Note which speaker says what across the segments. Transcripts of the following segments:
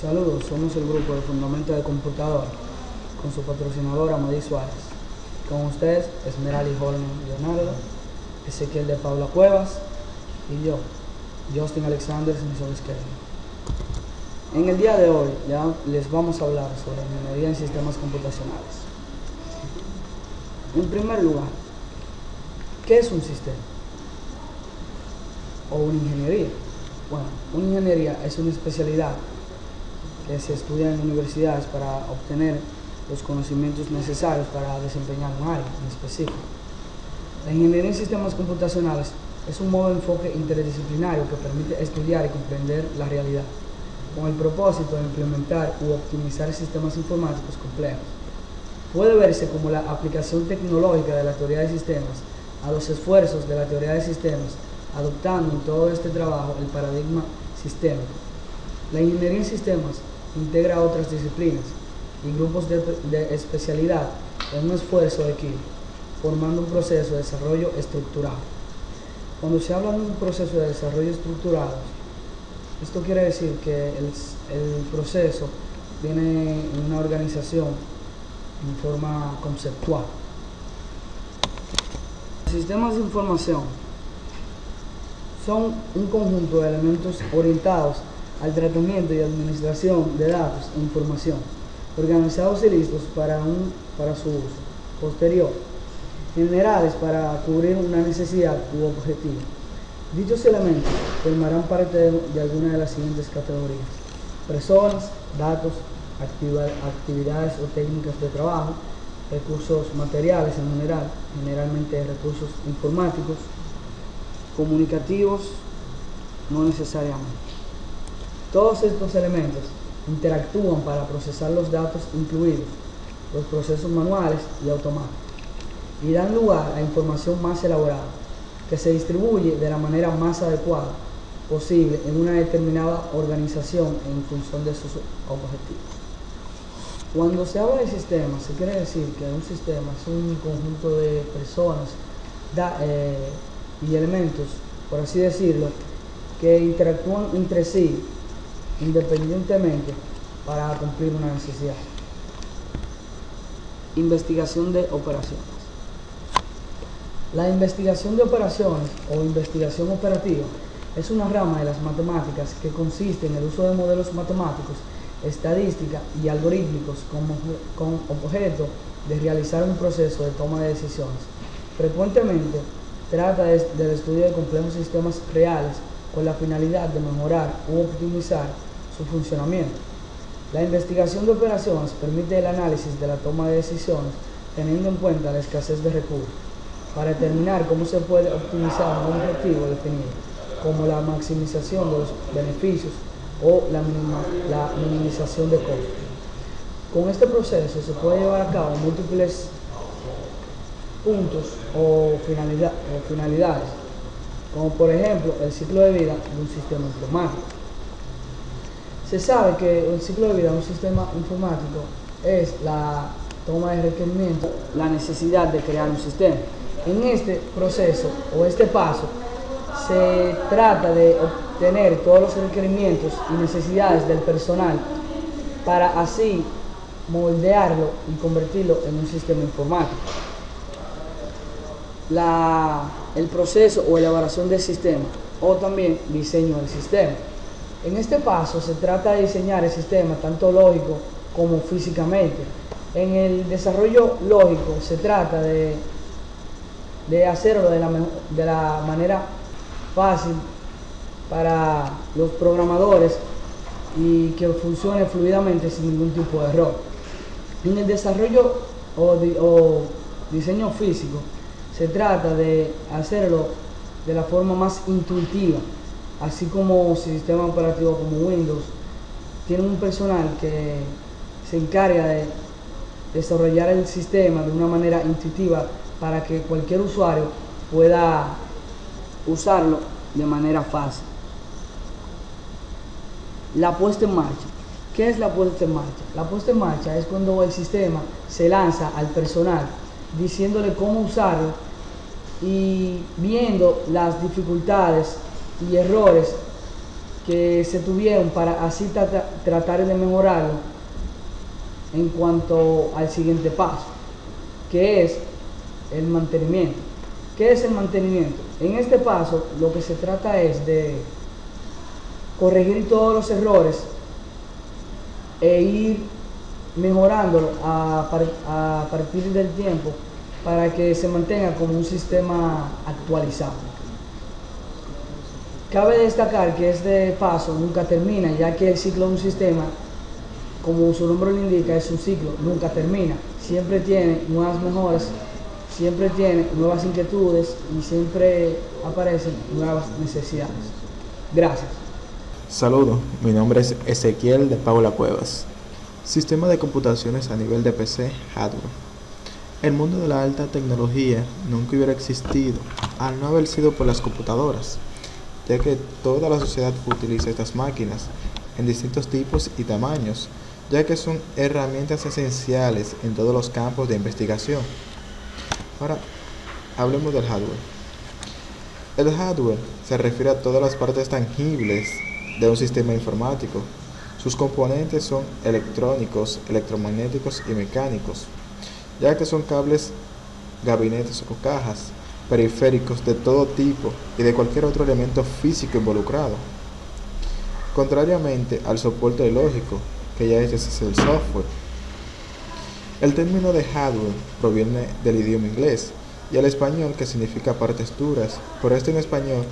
Speaker 1: Saludos, somos el grupo de Fundamento de Computadora, con su patrocinador Amadí Suárez. Con ustedes, Esmeralda Holman Leonardo, Ezequiel de Paula Cuevas y yo, Justin Alexander Smith. En el día de hoy ya les vamos a hablar sobre ingeniería en sistemas computacionales. En primer lugar, ¿qué es un sistema? O una ingeniería. Bueno, una ingeniería es una especialidad que se estudia en universidades para obtener los conocimientos necesarios para desempeñar un área en específico. La ingeniería en sistemas computacionales es un modo de enfoque interdisciplinario que permite estudiar y comprender la realidad, con el propósito de implementar u optimizar sistemas informáticos complejos. Puede verse como la aplicación tecnológica de la teoría de sistemas a los esfuerzos de la teoría de sistemas, adoptando en todo este trabajo el paradigma sistémico. La ingeniería en sistemas integra otras disciplinas y grupos de especialidad en un esfuerzo de equipo, formando un proceso de desarrollo estructurado. Cuando se habla de un proceso de desarrollo estructurado, esto quiere decir que el proceso viene en una organización en forma conceptual. Los sistemas de información son un conjunto de elementos orientados al tratamiento y administración de datos e información, organizados y listos para su uso posterior, generales para cubrir una necesidad u objetivo. Dichos elementos formarán parte de alguna de las siguientes categorías: personas, datos, actividades o técnicas de trabajo, recursos materiales en general, generalmente recursos informáticos, comunicativos, no necesariamente. Todos estos elementos interactúan para procesar los datos, incluidos los procesos manuales y automáticos, y dan lugar a información más elaborada, que se distribuye de la manera más adecuada posible en una determinada organización en función de sus objetivos. Cuando se habla de sistemas, se quiere decir que un sistema es un conjunto de personas y elementos, por así decirlo, que interactúan entre sí independientemente para cumplir una necesidad. Investigación de operaciones. La investigación de operaciones o investigación operativa es una rama de las matemáticas que consiste en el uso de modelos matemáticos, estadística y algorítmicos con objeto de realizar un proceso de toma de decisiones. Frecuentemente trata del estudio de complejos sistemas reales con la finalidad de mejorar u optimizar su funcionamiento. La investigación de operaciones permite el análisis de la toma de decisiones teniendo en cuenta la escasez de recursos, para determinar cómo se puede optimizar un objetivo definido, como la maximización de los beneficios o la minimización de costos. Con este proceso se puede llevar a cabo múltiples puntos o finalidades, como por ejemplo el ciclo de vida de un sistema informático. Se sabe que el ciclo de vida de un sistema informático es la toma de requerimientos, la necesidad de crear un sistema. En este proceso o este paso se trata de obtener todos los requerimientos y necesidades del personal para así moldearlo y convertirlo en un sistema informático. El proceso o elaboración del sistema o también diseño del sistema. En este paso se trata de diseñar el sistema tanto lógico como físicamente. En el desarrollo lógico se trata de hacerlo de la manera fácil para los programadores y que funcione fluidamente sin ningún tipo de error. En el desarrollo o diseño físico se trata de hacerlo de la forma más intuitiva, así como sistema operativo como Windows tiene un personal que se encarga de desarrollar el sistema de una manera intuitiva para que cualquier usuario pueda usarlo de manera fácil. La puesta en marcha. ¿Qué es la puesta en marcha? La puesta en marcha es cuando el sistema se lanza al personal diciéndole cómo usarlo y viendo las dificultades y errores que se tuvieron para así tratar de mejorarlo en cuanto al siguiente paso, que es el mantenimiento. ¿Qué es el mantenimiento? En este paso lo que se trata es de corregir todos los errores e ir mejorándolo a partir del tiempo para que se mantenga como un sistema actualizado. Cabe destacar que este paso nunca termina, ya que el ciclo de un sistema, como su nombre lo indica, es un ciclo, nunca termina. Siempre tiene nuevas mejoras, siempre tiene nuevas inquietudes y siempre aparecen nuevas necesidades. Gracias.
Speaker 2: Saludos, mi nombre es Ezequiel de Paula Cuevas. Sistema de computaciones a nivel de PC, hardware. El mundo de la alta tecnología nunca hubiera existido al no haber sido por las computadoras, ya que toda la sociedad utiliza estas máquinas en distintos tipos y tamaños, ya que son herramientas esenciales en todos los campos de investigación. Ahora, hablemos del hardware. El hardware se refiere a todas las partes tangibles de un sistema informático. Sus componentes son electrónicos, electromagnéticos y mecánicos, ya que son cables, gabinetes o cajas, periféricos de todo tipo y de cualquier otro elemento físico involucrado. Contrariamente al soporte lógico, que ya es el software. El término de hardware proviene del idioma inglés y al español, que significa partes duras, pero en español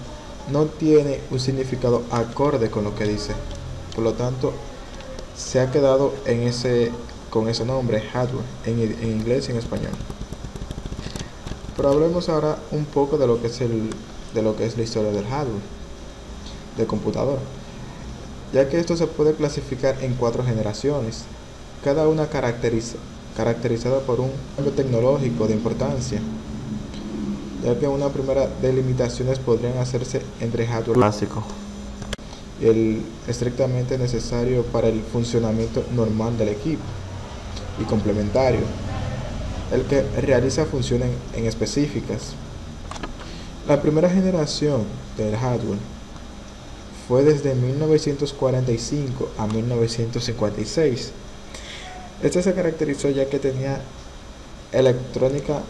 Speaker 2: no tiene un significado acorde con lo que dice. Por lo tanto, se ha quedado con ese nombre, hardware, en inglés y en español. Pero hablemos ahora un poco de lo que es la historia del hardware, de computadora, ya que esto se puede clasificar en 4 generaciones, cada una caracterizada por un cambio tecnológico de importancia, ya que una primera delimitaciones podrían hacerse entre hardware básico y el estrictamente necesario para el funcionamiento normal del equipo, y complementario, el que realiza funciones en específicas. La primera generación del hardware fue desde 1945 a 1956. Este se caracterizó ya que tenía electrónica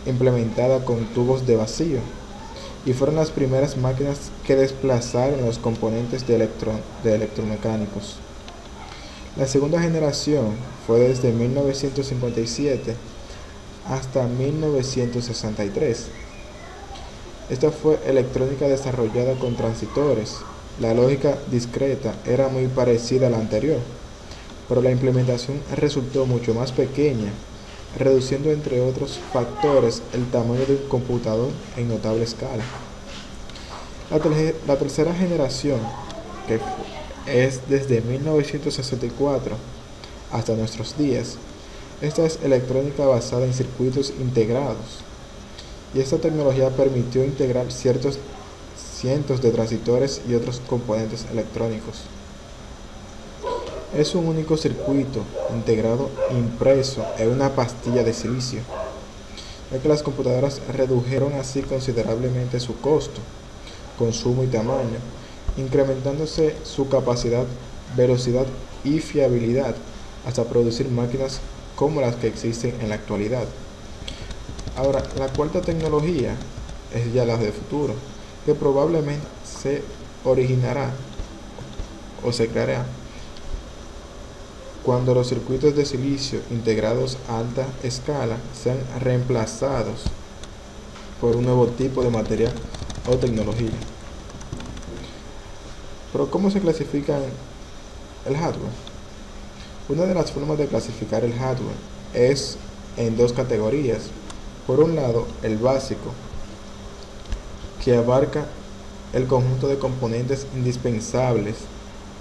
Speaker 2: implementada con tubos de vacío y fueron las primeras máquinas que desplazaron los componentes de electromecánicos. La segunda generación fue desde 1957 hasta 1963. Esta fue electrónica desarrollada con transistores. La lógica discreta era muy parecida a la anterior, pero la implementación resultó mucho más pequeña, reduciendo entre otros factores el tamaño de un computador en notable escala. La tercera generación, que es desde 1964 hasta nuestros días, esta es electrónica basada en circuitos integrados, y esta tecnología permitió integrar cientos de transistores y otros componentes electrónicos. Es un único circuito integrado impreso en una pastilla de silicio, ya que las computadoras redujeron así considerablemente su costo, consumo y tamaño, incrementándose su capacidad, velocidad y fiabilidad hasta producir máquinas como las que existen en la actualidad. Ahora, la cuarta tecnología es ya la de futuro, que probablemente se originará o se creará cuando los circuitos de silicio integrados a alta escala sean reemplazados por un nuevo tipo de material o tecnología. Pero ¿cómo se clasifica el hardware? Una de las formas de clasificar el hardware es en 2 categorías. Por un lado, el básico, que abarca el conjunto de componentes indispensables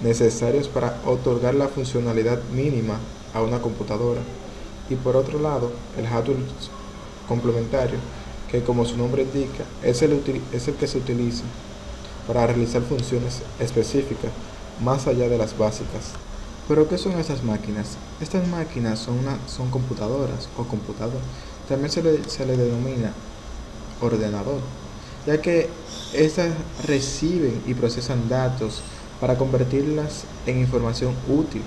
Speaker 2: necesarios para otorgar la funcionalidad mínima a una computadora. Y por otro lado, el hardware complementario, que como su nombre indica, es el que se utiliza para realizar funciones específicas más allá de las básicas. ¿Pero qué son estas máquinas? Estas máquinas son computadoras o computador. También se le denomina ordenador, ya que estas reciben y procesan datos para convertirlas en información útil.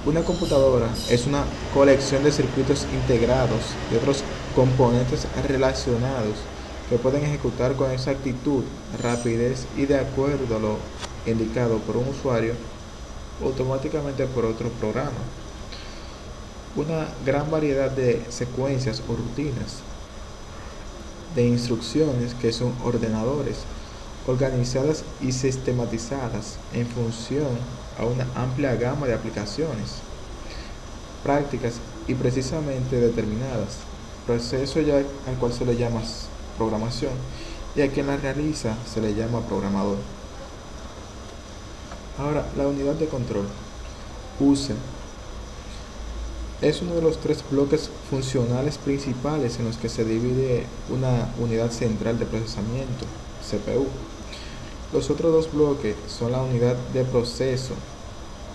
Speaker 2: Una computadora es una colección de circuitos integrados y otros componentes relacionados que pueden ejecutar con exactitud, rapidez y de acuerdo a lo indicado por un usuario automáticamente por otro programa. Una gran variedad de secuencias o rutinas de instrucciones que son ordenadores, organizadas y sistematizadas en función a una amplia gama de aplicaciones, prácticas y precisamente determinadas, proceso ya al cual se le llama programación y a quien la realiza se le llama programador. Ahora, la unidad de control, USE, es uno de los tres bloques funcionales principales en los que se divide una unidad central de procesamiento, CPU. Los otros dos bloques son la unidad de proceso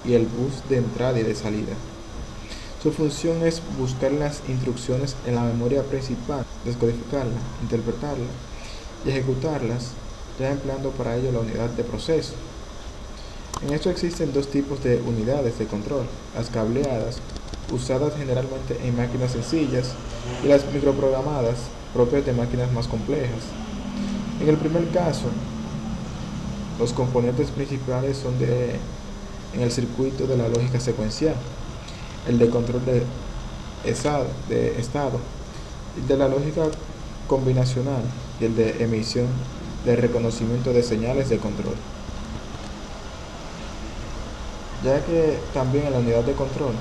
Speaker 2: y el bus de entrada y de salida. Su función es buscar las instrucciones en la memoria principal, descodificarla, interpretarla y ejecutarlas, ya empleando para ello la unidad de proceso. En esto existen dos tipos de unidades de control: las cableadas, usadas generalmente en máquinas sencillas, y las microprogramadas, propias de máquinas más complejas. En el primer caso, los componentes principales son en el circuito de la lógica secuencial, el de control de estado, el de la lógica combinacional y el de emisión de reconocimiento de señales de control. Ya que también en la unidad de control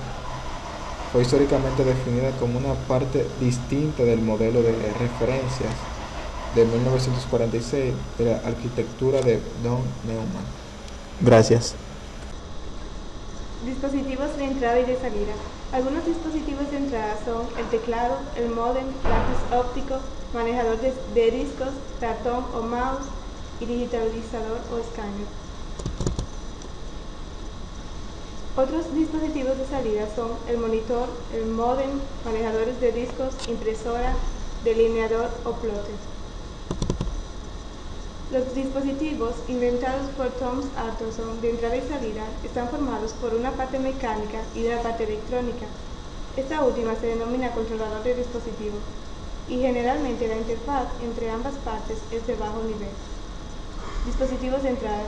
Speaker 2: fue históricamente definida como una parte distinta del modelo de referencias de 1946 de la arquitectura de Don Neumann. Gracias.
Speaker 3: Dispositivos de entrada y de salida. Algunos dispositivos de entrada son el teclado, el módem, lápiz óptico, manejador de discos, ratón o mouse y digitalizador o escáner. Otros dispositivos de salida son el monitor, el módem, manejadores de discos, impresora, delineador o plotter. Los dispositivos inventados por Thomas Arthurson de entrada y salida están formados por una parte mecánica y una parte electrónica. Esta última se denomina controlador de dispositivo y generalmente la interfaz entre ambas partes es de bajo nivel. Dispositivos de entrada.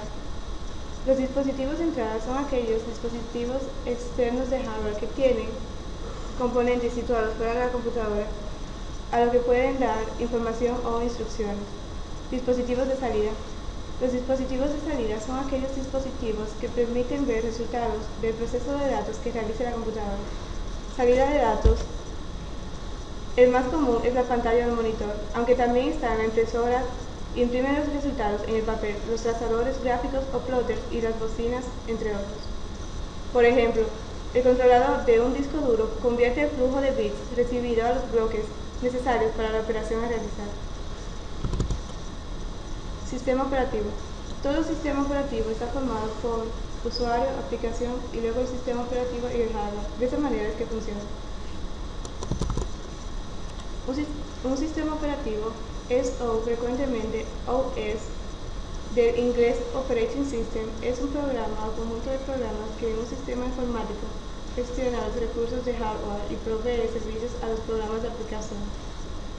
Speaker 3: Los dispositivos de entrada son aquellos dispositivos externos de hardware que tienen componentes situados fuera de la computadora, a los que pueden dar información o instrucciones. Dispositivos de salida. Los dispositivos de salida son aquellos dispositivos que permiten ver resultados del proceso de datos que realiza la computadora. Salida de datos. El más común es la pantalla del monitor, aunque también está la impresora. Imprime los resultados en el papel, los trazadores gráficos o plotters y las bocinas, entre otros. Por ejemplo, el controlador de un disco duro convierte el flujo de bits recibido a los bloques necesarios para la operación a realizar. Sistema operativo. Todo sistema operativo está formado por usuario, aplicación y luego el sistema operativo y el hardware. De esa manera es que funciona. Un sistema operativo es o frecuentemente OS, del inglés Operating System, es un programa o conjunto de programas que en un sistema informático gestiona los recursos de hardware y provee servicios a los programas de aplicación,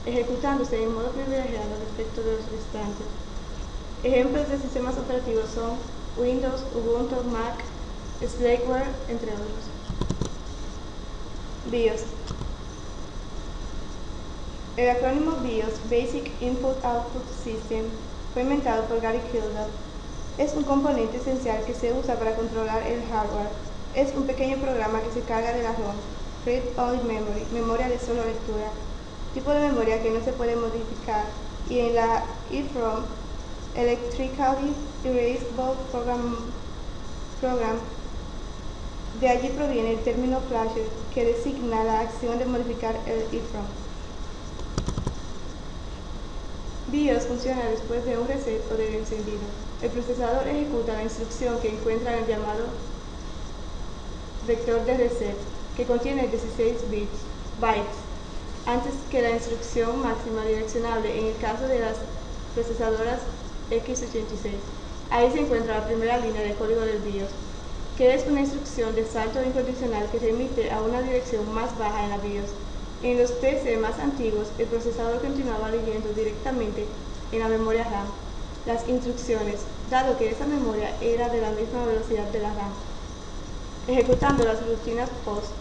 Speaker 3: ejecutándose en modo privilegiado respecto de los restantes. Ejemplos de sistemas operativos son Windows, Ubuntu, Mac, Slackware, entre otros. BIOS. El acrónimo BIOS, Basic Input-Output System, fue inventado por Gary Kildall. Es un componente esencial que se usa para controlar el hardware. Es un pequeño programa que se carga de la ROM, Read Only Memory, memoria de solo lectura, tipo de memoria que no se puede modificar, y en la EEPROM, Electrically Erasable Program. De allí proviene el término flasher, que designa la acción de modificar el EEPROM. BIOS funciona después de un reset o del encendido. El procesador ejecuta la instrucción que encuentra en el llamado vector de reset, que contiene 16 bytes, antes que la instrucción máxima direccionable en el caso de las procesadoras x86. Ahí se encuentra la primera línea del código del BIOS, que es una instrucción de salto incondicional que remite a una dirección más baja en la BIOS. En los PC más antiguos, el procesador continuaba leyendo directamente en la memoria RAM las instrucciones, dado que esa memoria era de la misma velocidad de la RAM, ejecutando las rutinas POST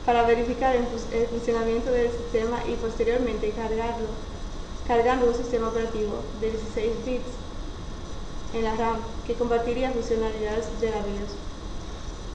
Speaker 3: para verificar el funcionamiento del sistema y posteriormente cargando un sistema operativo de 16 bits en la RAM que compartiría funcionalidades de la BIOS.